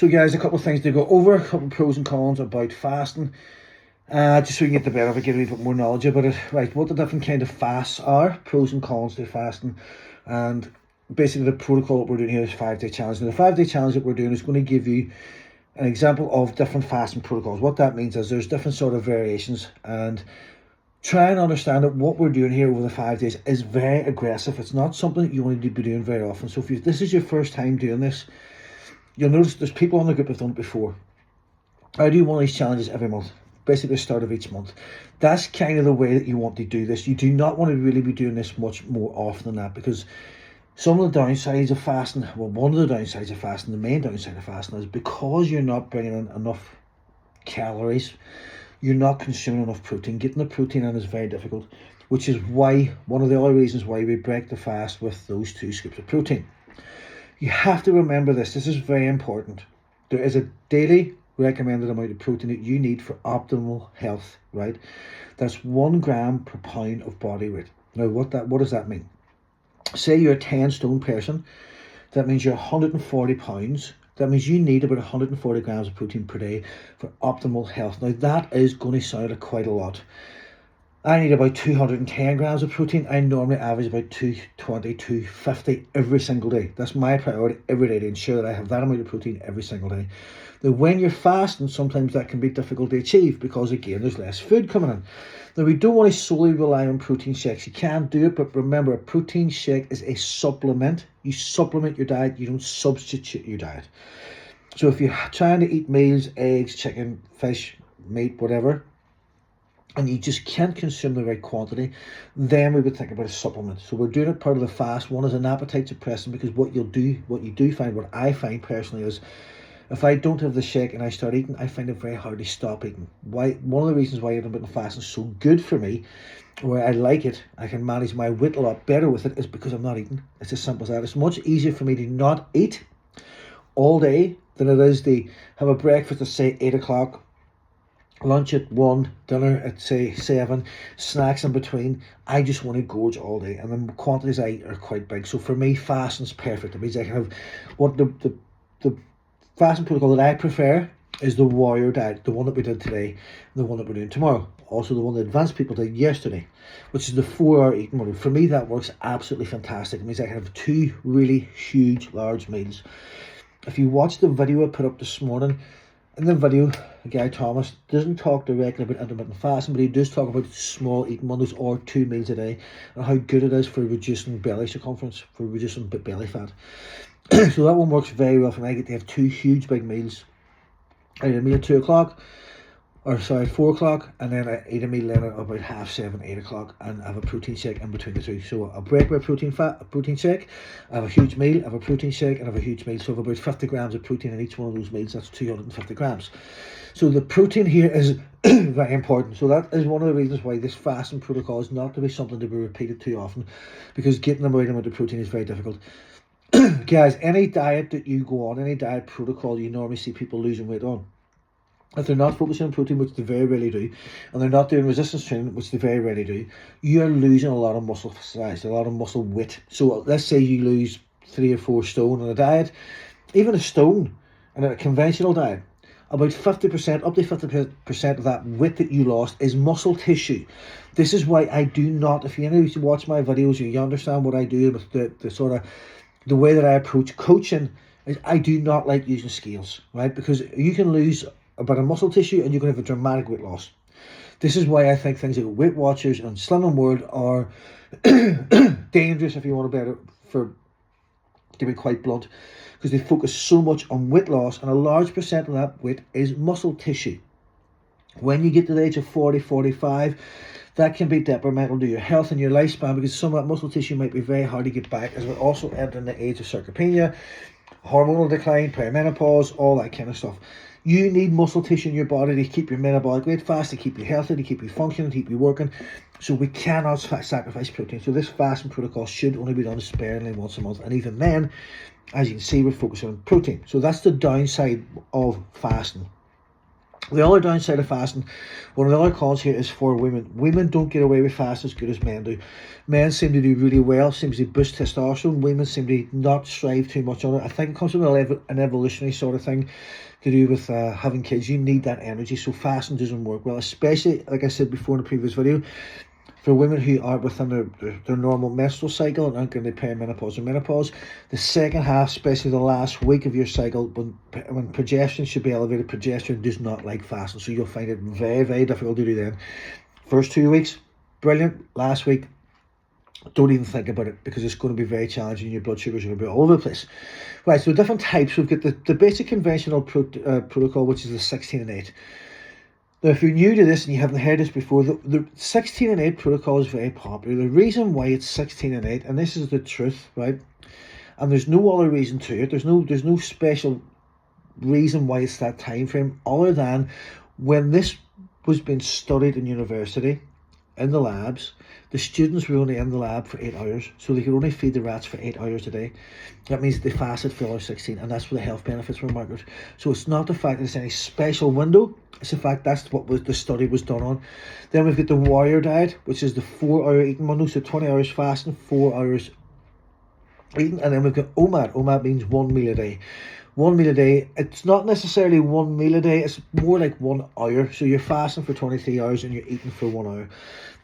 So guys, a couple of things to go over, a couple of pros and cons about fasting, just so you can get the better of it, get a little bit more knowledge about it. Right, what the different kind of fasts are, pros and cons to fasting, and basically the protocol that we're doing here is 5-day challenge. Now the 5-day challenge that we're doing is going to give you an example of different fasting protocols. What that means is there's different sort of variations, and try and understand that what we're doing here over the 5 days is very aggressive. It's not something that you want to be doing very often. So if this is your first time doing this, you'll notice there's people on the group who've done it before. I do one of these challenges every month, basically the start of each month. That's kind of the way that you want to do this. You do not want to really be doing this much more often than that, because some of the downsides of fasting, well, one of the downsides of fasting, the main downside of fasting, is because you're not bringing in enough calories, you're not consuming enough protein. Getting the protein in is very difficult, which is why, one of the other reasons why we break the fast with those 2 scoops of protein. You have to remember this is very important. There is a daily recommended amount of protein that you need for optimal health, right? That's 1 gram per pound of body weight. Now, what does that mean? Say you're a 10 stone person, that means you're 140 pounds. That means you need about 140 grams of protein per day for optimal health. Now that is going to sound like quite a lot. I need about 210 grams of protein. I normally average about 220, 250 every single day. That's my priority every day, to ensure that I have that amount of protein every single day. Now when you're fasting, sometimes that can be difficult to achieve because, again, there's less food coming in. Now we don't want to solely rely on protein shakes. You can do it, but remember, a protein shake is a supplement. You supplement your diet, you don't substitute your diet. So if you're trying to eat meals, eggs, chicken, fish, meat, whatever, and you just can't consume the right quantity, then we would think about a supplement. So we're doing it part of the fast. One is an appetite suppressant, because what you do find, what I find personally, is if I don't have the shake and I start eating, I find it very hard to stop eating. One of the reasons why intermittent fasting is so good for me, where I like it, I can manage my weight a lot better with it, is because I'm not eating. It's as simple as that. It's much easier for me to not eat all day than it is to have a breakfast at, say, 8 o'clock, lunch at 1, dinner at, say, 7, snacks in between. I just want to gorge all day, and the quantities I eat are quite big. So for me, fasting's perfect. It means I can have what the fasting protocol that I prefer is the warrior diet, the one that we did today, and the one that we're doing tomorrow. Also the one that advanced people did yesterday, which is the 4-hour eating model. For me, that works absolutely fantastic. It means I can have 2 really huge, large meals. If you watch the video I put up this morning, in the video, Guy Thomas doesn't talk directly about intermittent fasting, but he does talk about small eating windows or 2 meals a day, and how good it is for reducing belly circumference, for reducing belly fat. So that one works very well for me. I get to have 2 huge big meals. I eat a meal at 4 o'clock, and then I eat a meal then at about 7:30, 8 o'clock, and I have a protein shake in between the 2. So I break my protein shake, I have a huge meal, I have a protein shake, and I have a huge meal. So I have about 50 grams of protein in each one of those meals. That's 250 grams. So the protein here is very important. So that is one of the reasons why this fasting protocol is not to be something to be repeated too often, because getting the right amount of protein is very difficult. Guys, any diet that you go on, any diet protocol you normally see people losing weight on, if they're not focusing on protein, which they very rarely do, and they're not doing resistance training, which they very rarely do, you're losing a lot of muscle size, a lot of muscle weight. So let's say you lose 3 or 4 stone on a diet, even a stone in a conventional diet, about 50%, up to 50% of that weight that you lost is muscle tissue. This is why I do not, if you watch my videos, you understand what I do with the sort of, the way that I approach coaching, is I do not like using scales, right? Because you can lose a bit of muscle tissue and you're going to have a dramatic weight loss. This is why I think things like Weight Watchers and Slimming World are dangerous, if you want to be quite blunt, because they focus so much on weight loss, and a large percent of that weight is muscle tissue. When you get to the age of 40, 45, that can be detrimental to your health and your lifespan, because some of that muscle tissue might be very hard to get back, as we're also entering the age of sarcopenia, hormonal decline, perimenopause, all that kind of stuff. You need muscle tissue in your body to keep your metabolic rate fast, to keep you healthy, to keep you functioning, to keep you working. So we cannot sacrifice protein. So this fasting protocol should only be done sparingly once a month. And even then, as you can see, we're focusing on protein. So that's the downside of fasting. The other downside of fasting, one of the other cons here is for women. Women don't get away with fast as good as men do. Men seem to do really well, seems to boost testosterone. Women seem to not strive too much on it. I think it comes from an evolutionary sort of thing to do with having kids. You need that energy, so fasting doesn't work well, especially, like I said before in the previous video, for women who are within their normal menstrual cycle and aren't going to perimenopause or menopause. The second half, especially the last week of your cycle, when progesterone should be elevated, progesterone does not like fasting, so you'll find it very, very difficult to do then. First 2 weeks, brilliant. Last week, don't even think about it, because it's going to be very challenging. Your blood sugars are going to be all over the place. Right, so different types. We've got the basic conventional protocol, which is the 16 and 8. Now, if you're new to this and you haven't heard this before, the 16 and 8 protocol is very popular. The reason why it's 16 and 8, and this is the truth, right? And there's no other reason to it. There's no special reason why it's that time frame, other than when this was being studied in university, in the labs, the students were only in the lab for 8 hours, so they could only feed the rats for 8 hours a day. That means they fasted for 16, and that's where the health benefits were marked. So it's not the fact that it's any special window, it's the fact that's what the study was done on. Then we've got the warrior diet, which is the 4-hour eating window, so 20 hours fasting, 4 hours eating. And then we've got OMAD. OMAD means 1 meal a day. 1 meal a day. It's not necessarily 1 meal a day, it's more like 1 hour. So you're fasting for 23 hours and you're eating for 1 hour.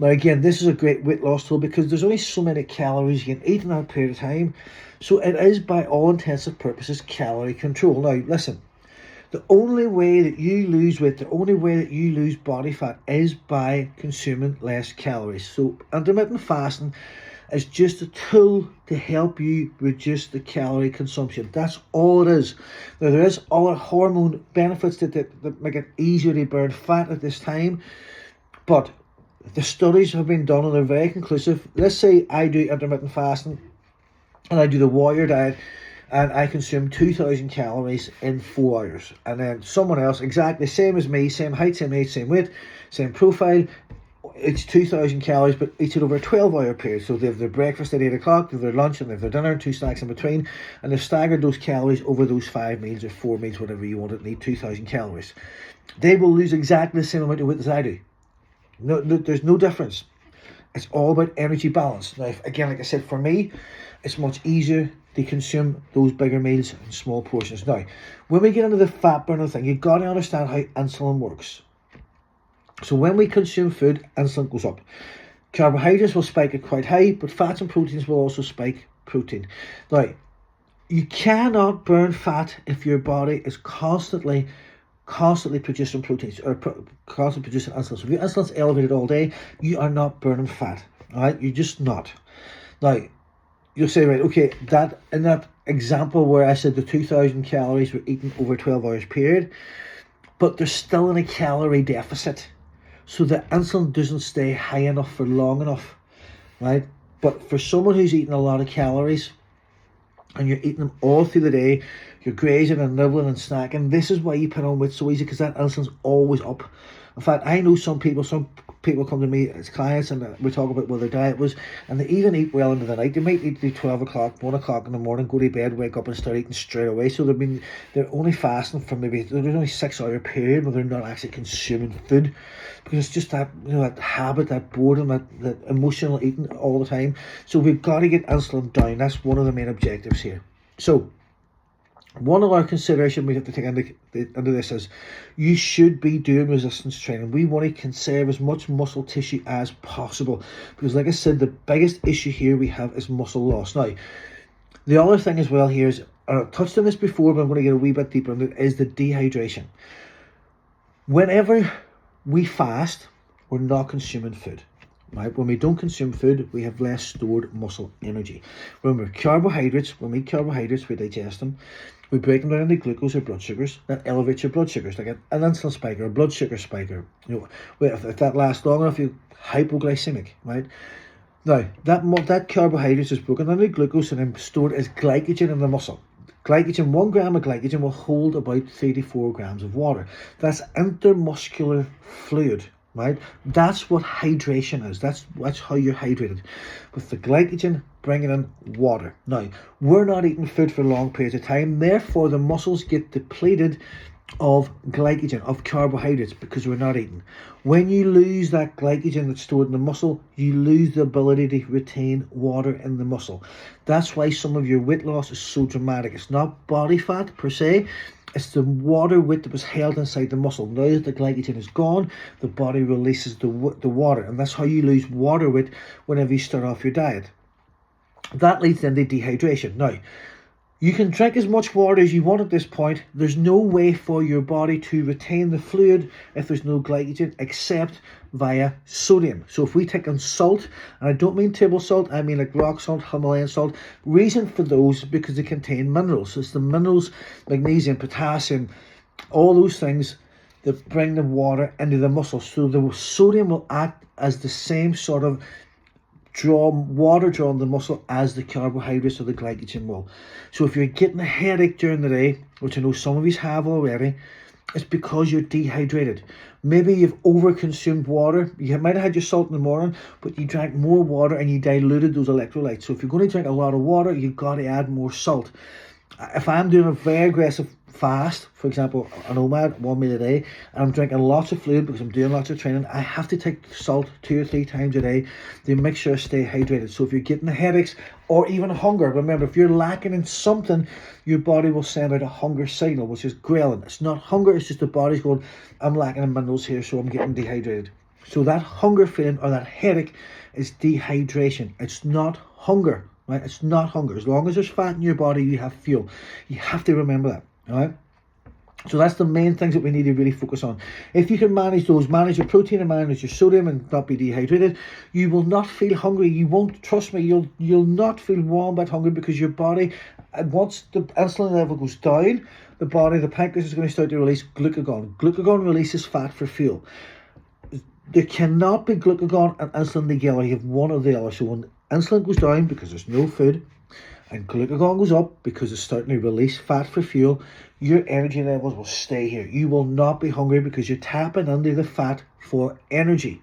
Now again, this is a great weight loss tool because there's only so many calories you can eat in that period of time. So it is, by all intensive purposes, calorie control. Now listen, the only way that you lose weight, the only way that you lose body fat is by consuming less calories. So intermittent fasting is just a tool to help you reduce the calorie consumption. That's all it is. Now there is other hormone benefits that make it easier to burn fat at this time, but the studies have been done and they're very conclusive. Let's say I do intermittent fasting and I do the warrior diet and I consume 2,000 calories in 4 hours, and then someone else exactly same as me, same height, same age, same weight, same profile, it's 2,000 calories, but eats it over a 12-hour period. So they have their breakfast at 8 o'clock, they have their lunch, and they have their dinner, 2 snacks in between, and they've staggered those calories over those 5 meals or 4 meals, whatever you want to need, 2,000 calories. They will lose exactly the same amount of weight as I do. No, there's no difference. It's all about energy balance. Now, again, like I said, for me, it's much easier to consume those bigger meals in small portions. Now, when we get into the fat burner thing, you've got to understand how insulin works. So when we consume food, insulin goes up. Carbohydrates will spike it quite high, but fats and proteins will also spike protein. Now, you cannot burn fat if your body is constantly producing proteins, or constantly producing insulin. So if your insulin's elevated all day, you are not burning fat. All right, you're just not. Now, you'll say, right, okay, that in that example where I said the 2,000 calories were eaten over a 12 hours period, but they're still in a calorie deficit. So the insulin doesn't stay high enough for long enough, right? But for someone who's eating a lot of calories and you're eating them all through the day, you're grazing and nibbling and snacking, this is why you put on weight so easy, because that insulin's always up. In fact, I know some people come to me as clients and we talk about what their diet was, and they even eat well into the night. They might eat to 12 o'clock, 1 o'clock in the morning, go to bed, wake up and start eating straight away. So they're only fasting for there's only 6 hour period where they're not actually consuming food, because it's just that, that habit, that boredom, that emotional eating all the time. So we've got to get insulin down. That's one of the main objectives here. So one of our consideration we have to take into this is you should be doing resistance training. We want to conserve as much muscle tissue as possible, because like I said, the biggest issue here we have is muscle loss. Now, the other thing as well here is, I touched on this before, but I'm going to get a wee bit deeper into it, is the dehydration. Whenever we fast, we're not consuming food. Right? When we don't consume food, we have less stored muscle energy. Remember, when we eat carbohydrates, we digest them. We break them down into glucose or blood sugars. That elevates your blood sugars, like an insulin spike or a blood sugar spike, or if that lasts long enough, you're hypoglycemic, right? Now, that carbohydrates is broken down into glucose and then stored as glycogen in the muscle. 1 gram of glycogen will hold about 3 to 4 grams of water. That's intermuscular fluid. Right, that's what hydration is. That's how you're hydrated, with the glycogen bringing in water. Now, we're not eating food for long periods of time, therefore the muscles get depleted of glycogen, of carbohydrates, because we're not eating. When you lose that glycogen that's stored in the muscle, you lose the ability to retain water in the muscle. That's why some of your weight loss is so dramatic. It's not body fat per se, it's the water weight that was held inside the muscle. Now that the glycogen is gone, the body releases the water, and that's how you lose water weight whenever you start off your diet. That leads then to dehydration. Now, you can drink as much water as you want at this point. There's no way for your body to retain the fluid if there's no glycogen except via sodium. So if we take on salt, and I don't mean table salt, I mean like rock salt, Himalayan salt. Reason for those is because they contain minerals. So it's the minerals, magnesium, potassium, all those things that bring the water into the muscle. So the sodium will act as the same sort of water draw on the muscle as the carbohydrates or the glycogen will. So if you're getting a headache during the day, which I know some of you have already, it's because you're dehydrated. Maybe you've overconsumed water. You might have had your salt in the morning, but you drank more water and you diluted those electrolytes. So if you're going to drink a lot of water, you've got to add more salt. If I'm doing a very aggressive fast, for example, an OMAD, 1 meal a day, and I'm drinking lots of fluid because I'm doing lots of training, I have to take salt 2 or 3 times a day to make sure I stay hydrated. So if you're getting the headaches or even hunger, remember, if you're lacking in something, your body will send out a hunger signal, which is ghrelin. It's not hunger, it's just the body's going, I'm lacking in minerals here, so I'm getting dehydrated. So that hunger feeling or that headache is dehydration. It's not hunger. Right? It's not hunger. As long as there's fat in your body, you have fuel. You have to remember that. All right? So that's the main things that we need to really focus on. If you can manage those, manage your protein and manage your sodium and not be dehydrated, you will not feel hungry. You won't, trust me, you'll not feel warm but hungry, because your body, once the insulin level goes down, the pancreas is going to start to release glucagon. Glucagon releases fat for fuel. There cannot be glucagon and insulin together. You have one or the other. So when insulin goes down because there's no food, and glucagon goes up because it's starting to release fat for fuel, your energy levels will stay here. You will not be hungry because you're tapping into the fat for energy.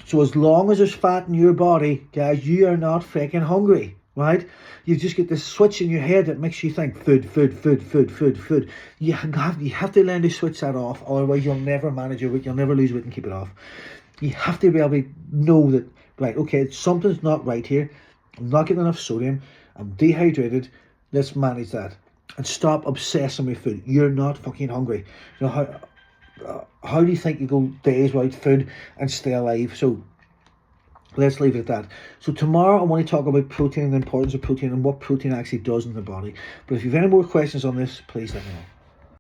So as long as there's fat in your body, guys, you are not freaking hungry, right? You just get this switch in your head that makes you think food, food, food, food, food, food. You have to learn to switch that off, otherwise you'll never manage your weight, you'll never lose weight and keep it off. You have to be able to know that, right, okay, something's not right here. I'm not getting enough sodium. I'm dehydrated. Let's manage that. And stop obsessing with food. You're not fucking hungry. You know, how do you think you go days without food and stay alive? So let's leave it at that. So tomorrow I want to talk about protein and the importance of protein and what protein actually does in the body. But if you have any more questions on this, please let me know.